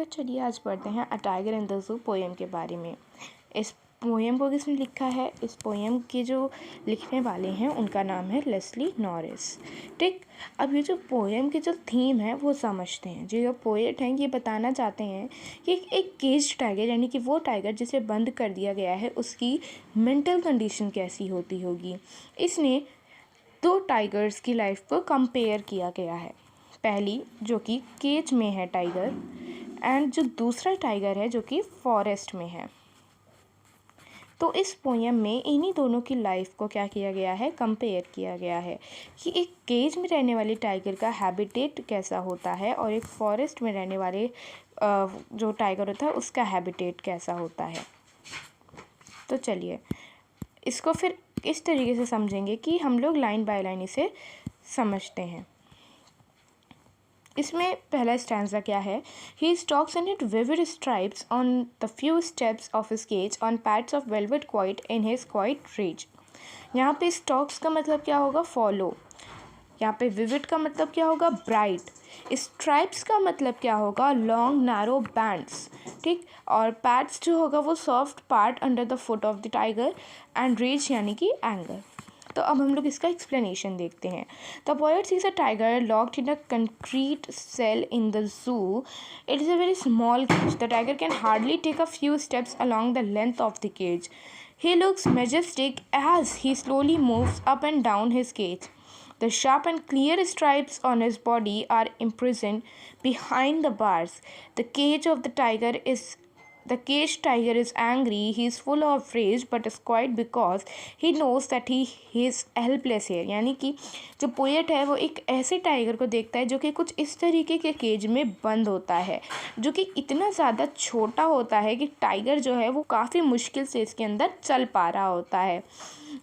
तो चलिए आज पढ़ते हैं a tiger in the zoo poem के बारे में। इस पोएम को किसने लिखा है? इस पोएम के जो लिखने वाले हैं उनका नाम है लेस्ली नॉरिस। ठीक, अब ये जो पोएम की जो थीम है वो समझते हैं। जो पोएट हैं ये बताना चाहते हैं कि एक केज टाइगर यानी कि वो टाइगर जिसे बंद कर दिया गया है उसकी मेंटल कंडीशन कैसी होती होगी। इसने दो टाइगर्स की लाइफ को कंपेयर किया गया है। पहली जो कि केज में है टाइगर, एंड जो दूसरा टाइगर है जो कि फॉरेस्ट में है। तो इस पोएम में इन्हीं दोनों की लाइफ को क्या किया गया है, कंपेयर किया गया है कि एक केज में रहने वाले टाइगर का हैबिटेट कैसा होता है और एक फॉरेस्ट में रहने वाले जो टाइगर होता है उसका हैबिटेट कैसा होता है। तो चलिए इसको फिर इस तरीके से समझेंगे कि हम लोग लाइन बाय लाइन इसे समझते हैं। इसमें पहला स्टैंजा क्या है? He stalks in it vivid stripes on the few steps of his cage on pads of velvet quiet in his quiet rage। यहाँ पे स्टॉक्स का मतलब क्या होगा? फॉलो। यहाँ पे विविड का मतलब क्या होगा? ब्राइट। स्ट्राइप्स का मतलब क्या होगा? Long narrow bands. ठीक, और पैड्स जो होगा वो soft part under the foot of the tiger, and rage यानी कि एंगर। तो अब हम लोग इसका एक्सप्लेनेशन देखते हैं। The poet sees a tiger locked in a concrete cell in the zoo. It is a very small cage. The tiger can hardly take a few steps along the length of the cage. He looks majestic as he slowly moves up and down his cage. The sharp and clear stripes on his body are imprisoned behind the bars. The caged tiger is angry. He is full of rage but is quiet because he knows that he is helpless here. यानी कि जो poet है वो एक ऐसे tiger को देखता है जो कि कुछ इस तरीके के केज में बंद होता है, जो कि इतना ज़्यादा छोटा होता है कि टाइगर जो है वो काफ़ी मुश्किल से इसके अंदर चल पा रहा होता है।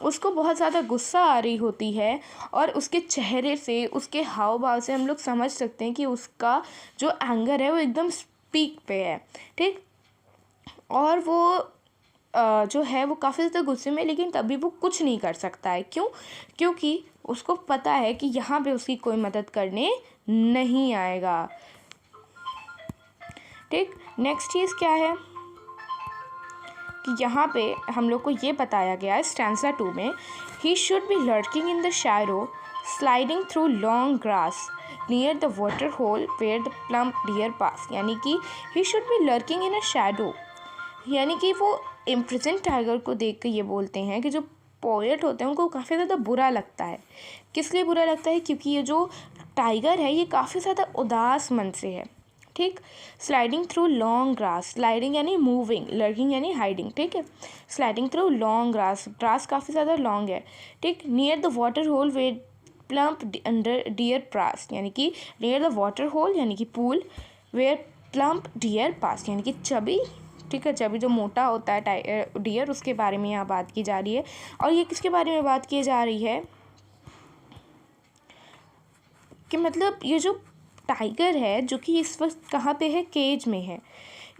उसको बहुत ज़्यादा गुस्सा आ रही होती है और उसके चेहरे से, उसके हाव भाव से हम लोग समझ सकते हैं कि उसका जो एंगर है वो एकदम पीक पे है। ठीक, और वो जो है वो काफ़ी ज़्यादा गुस्से में, लेकिन तभी वो कुछ नहीं कर सकता है। क्यों? क्योंकि उसको पता है कि यहाँ पे उसकी कोई मदद करने नहीं आएगा। ठीक, नेक्स्ट चीज़ क्या है कि यहाँ पे हम लोग को ये बताया गया है स्टैंजा 2 में, he should be lurking in the shadow sliding through long grass near the water hole where the plump deer pass. यानी कि he should be lurking in a shadow, यानी कि वो इम्प्रिजन टाइगर को देख के ये बोलते हैं कि जो पोएट होते हैं उनको काफ़ी ज़्यादा बुरा लगता है। किस लिए बुरा लगता है? क्योंकि ये जो टाइगर है ये काफ़ी ज़्यादा उदास मन से है। ठीक, sliding through long grass, sliding यानी मूविंग, लर्किंग यानी हाइडिंग। ठीक है, sliding through long grass, grass काफ़ी ज़्यादा लॉन्ग है। ठीक, near the water hole where plump under deer pass, यानी कि नियर द वाटर होल यानी कि pool, where plump deer pass यानी कि चबी। ठीक है, चबी जो मोटा होता है डियर, उसके बारे में यहाँ बात की जा रही है। और ये किसके बारे में बात की जा रही है कि मतलब ये जो टाइगर है जो कि इस वक्त कहाँ पे है? केज में है।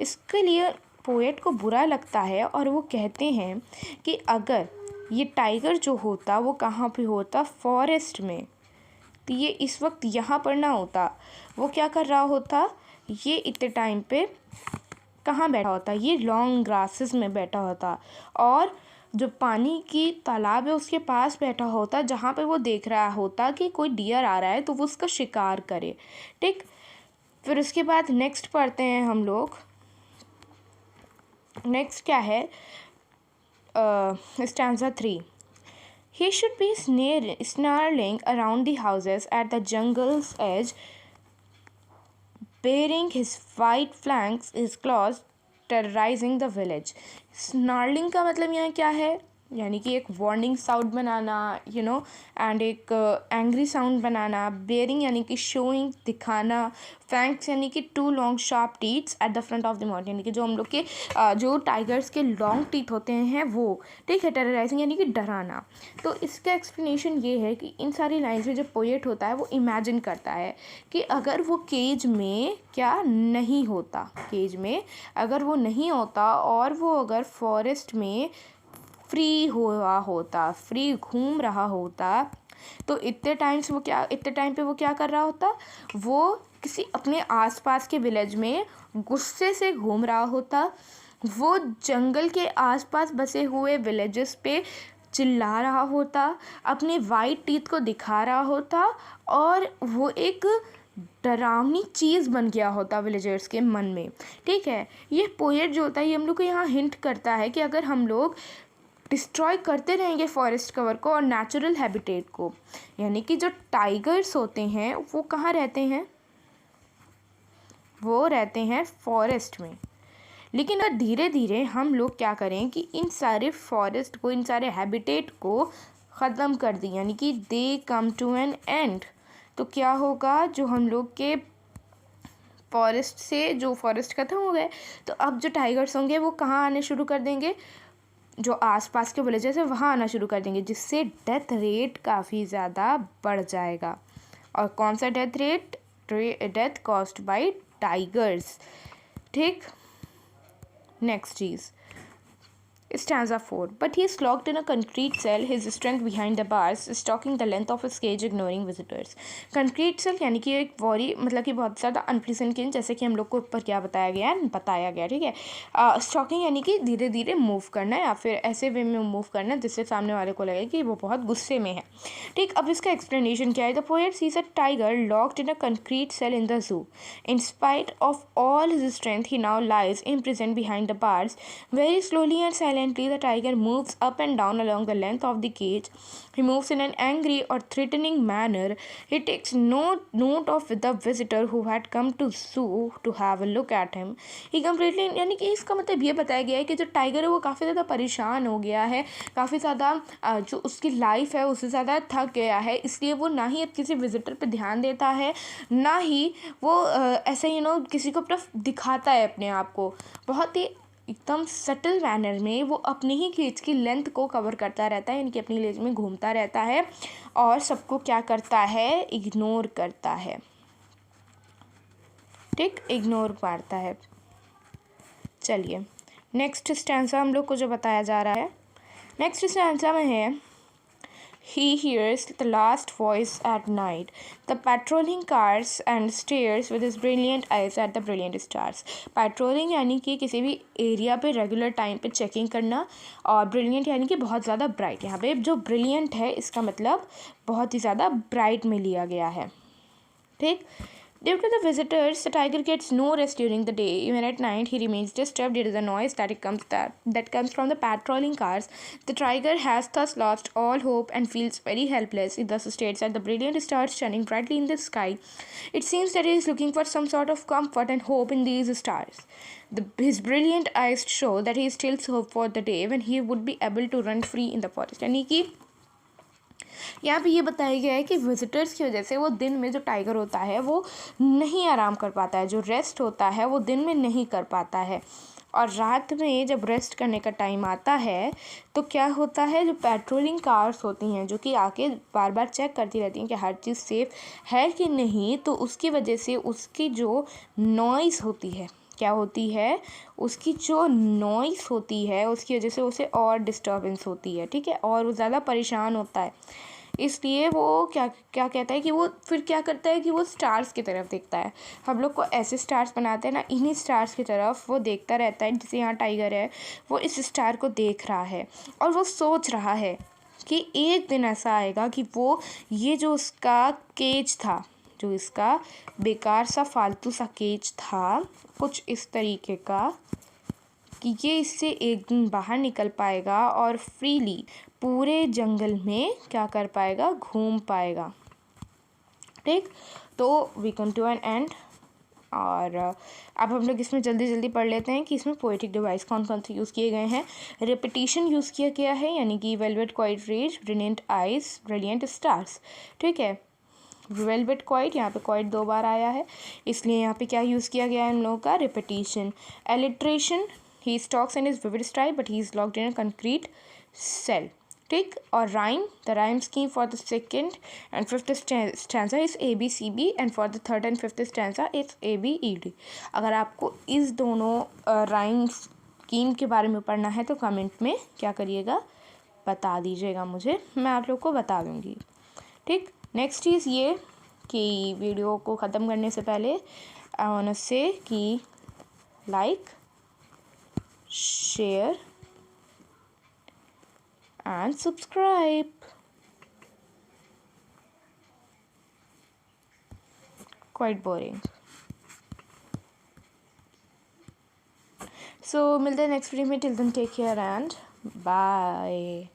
इसके लिए पोएट को बुरा लगता है और वो कहते हैं कि अगर ये टाइगर जो होता वो कहाँ पे होता? फॉरेस्ट में, तो ये इस वक्त यहाँ पर ना होता। वो क्या कर रहा होता? ये इतने टाइम पे कहाँ बैठा होता? ये लॉन्ग ग्रासेस में बैठा होता और जो पानी की तालाब है उसके पास बैठा होता, जहाँ पे वो देख रहा होता कि कोई डियर आ रहा है तो वो उसका शिकार करे। ठीक, फिर उसके बाद नेक्स्ट पढ़ते हैं हम लोग। नेक्स्ट क्या है? Stanza 3, He should be snarling around the houses at the jungle's edge, baring his white flanks, his claws, terrorizing the village। Snarling का मतलब यहाँ क्या है? यानी कि एक वार्निंग साउंड बनाना, एंड एक एंग्री साउंड बनाना। बेयरिंग यानी कि शोइंग, दिखाना। फैंक्स यानी कि 2 long sharp teeths at the front of the mouth, यानी कि जो हम लोग के जो टाइगर्स के लॉन्ग टीथ होते हैं वो। ठीक है, टेरराइजिंग यानी कि डराना। तो इसका एक्सप्लेनेशन ये है कि इन सारी लाइन्स में जो पोएट होता है वो इमेजिन करता है कि अगर वो केज में क्या नहीं होता, केज में अगर वो नहीं होता और वो अगर फॉरेस्ट में फ्री हुआ होता, फ्री घूम रहा होता, तो इतने टाइम पे वो क्या कर रहा होता? वो किसी अपने आसपास के विलेज में गुस्से से घूम रहा होता, वो जंगल के आसपास बसे हुए विलेजेस पे चिल्ला रहा होता, अपने वाइट टीथ को दिखा रहा होता और वो एक डरावनी चीज़ बन गया होता विलेजर्स के मन में। ठीक है, ये पोएट जो होता है ये हम लोग को यहाँ हिंट करता है कि अगर हम लोग डिस्ट्रॉय करते रहेंगे फॉरेस्ट कवर को और नेचुरल हैबिटेट को, यानी कि जो टाइगर्स होते हैं वो कहाँ रहते हैं, वो रहते हैं फॉरेस्ट में। लेकिन अगर धीरे धीरे हम लोग क्या करें कि इन सारे फॉरेस्ट को, इन सारे हैबिटेट को ख़त्म कर दें, यानी कि दे कम टू एन एंड, तो क्या होगा, जो हम लोग के फॉरेस्ट से जो फॉरेस्ट ख़त्म हो गए तो अब जो टाइगर्स होंगे वो कहाँ आने शुरू कर देंगे, जो आसपास के विलेजेस है वहाँ आना शुरू कर देंगे, जिससे डेथ रेट काफ़ी ज़्यादा बढ़ जाएगा। और कौन सा death rate, death caused by tigers. ठीक, next cheese Stanza 4. But he is locked in a concrete cell, his strength behind the bars, stalking the length of his cage, ignoring visitors. Concrete cell यानी कि एक worry, मतलब कि बहुत ज़्यादा unpleasant cage, जैसे कि हम लोग को ऊपर क्या बताया गया, ठीक है। स्टॉकिंग यानी कि धीरे धीरे मूव करना या फिर ऐसे वे में मूव करना जिससे सामने वाले को लगे कि वो बहुत गुस्से में है। ठीक, अब इसका एक्सप्लेनेशन क्या है। The poet sees a tiger locked in a concrete cell in the zoo. In spite of all his strength he now lies imprisoned behind the bars. Very slowly and silently the tiger moves up and down along the length of the cage. He moves in an angry or threatening manner. He takes no note of the visitor who had come to zoo to have a look at him. He completely, यानी कि इसका मतलब ये बताया गया है कि जो टाइगर है वो काफ़ी ज़्यादा परेशान हो गया है, काफ़ी ज़्यादा जो उसकी लाइफ है उससे ज़्यादा थक गया है, इसलिए वो ना ही अब किसी विजिटर पे ध्यान देता है, ना ही वो ऐसे किसी को तरफ दिखाता है अपने आप को। बहुत ही एकदम सटल मैनर में वो अपनी ही केज की लेंथ को कवर करता रहता है, यानी कि अपनी लेज में घूमता रहता है और सबको क्या करता है, इग्नोर करता है। ठीक, इग्नोर मारता है। चलिए नेक्स्ट स्टैंजा हम लोग को जो बताया जा रहा है, नेक्स्ट स्टैंजा में है He hears the last voice at night, the patrolling cars and stares with his brilliant eyes at the brilliant stars. Patrolling यानी कि किसी भी एरिया पे रेगुलर टाइम पे चेकिंग करना, और ब्रिलियंट यानी कि बहुत ज़्यादा ब्राइट। यहाँ पे जो ब्रिलियंट है इसका मतलब बहुत ही ज़्यादा ब्राइट में लिया गया है। ठीक, due to the visitors, the tiger gets no rest during the day. Even at night, he remains disturbed due to the noise that comes from the patrolling cars. The tiger has thus lost all hope and feels very helpless. He thus stares at the brilliant stars shining brightly in the sky. It seems that he is looking for some sort of comfort and hope in these stars. His brilliant eyes show that he still hopes for the day when he would be able to run free in the forest. यानी कि यहाँ पे ये बताया गया है कि visitors की वजह से वो दिन में जो टाइगर होता है वो नहीं आराम कर पाता है, जो रेस्ट होता है वो दिन में नहीं कर पाता है, और रात में जब रेस्ट करने का टाइम आता है तो क्या होता है, जो पेट्रोलिंग कार्स होती हैं जो कि आके बार बार चेक करती रहती हैं कि हर चीज़ सेफ है कि नहीं, तो उसकी वजह से उसकी जो नॉइज़ होती है, क्या होती है, उसकी जो नॉइज़ होती है उसकी वजह से उसे और डिस्टर्बेंस होती है। ठीक है, और वो ज़्यादा परेशान होता है, इसलिए वो क्या क्या कहता है कि वो फिर क्या करता है कि वो स्टार्स की तरफ देखता है। हम लोग को ऐसे स्टार्स बनाते हैं ना, इन्हीं स्टार्स की तरफ वो देखता रहता है। जैसे यहाँ टाइगर है, वो इस स्टार को देख रहा है और वो सोच रहा है कि एक दिन ऐसा आएगा कि वो ये जो उसका केज था, जो इसका बेकार सा फालतू सा केज था, कुछ इस तरीके का कि ये इससे एक दिन बाहर निकल पाएगा और फ्रीली पूरे जंगल में क्या कर पाएगा, घूम पाएगा। ठीक, तो we come to an end. और अब हम लोग इसमें जल्दी जल्दी पढ़ लेते हैं कि इसमें पोएटिक डिवाइस कौन कौन से यूज़ किए गए हैं। रिपीटिशन यूज़ किया गया है, यानी कि velvet quiet rage, brilliant eyes, brilliant stars. ठीक है, वेलवेट क्वाइट, यहाँ पे क्वाइट 2 बार आया है, इसलिए यहाँ पे क्या यूज़ किया गया है हम लोगों का, repetition. Alliteration, he stalks in his vivid stripe but he is locked in a concrete cell. ठीक, और rhyme, the rhyme scheme for the second and fifth stanza is ABCB and for the third and fifth stanza is ABED। अगर आपको इस दोनों rhyme scheme के बारे में पढ़ना है तो कमेंट में क्या करिएगा, बता दीजिएगा मुझे, मैं आप लोग को बता दूँगी। ठीक, नेक्स्ट चीज़ ये कि वीडियो को ख़त्म करने से पहले आई वांट टू से कि like, share and subscribe. Quite boring. So मिलते हैं नेक्स्ट वीडियो में। Till then take care and bye.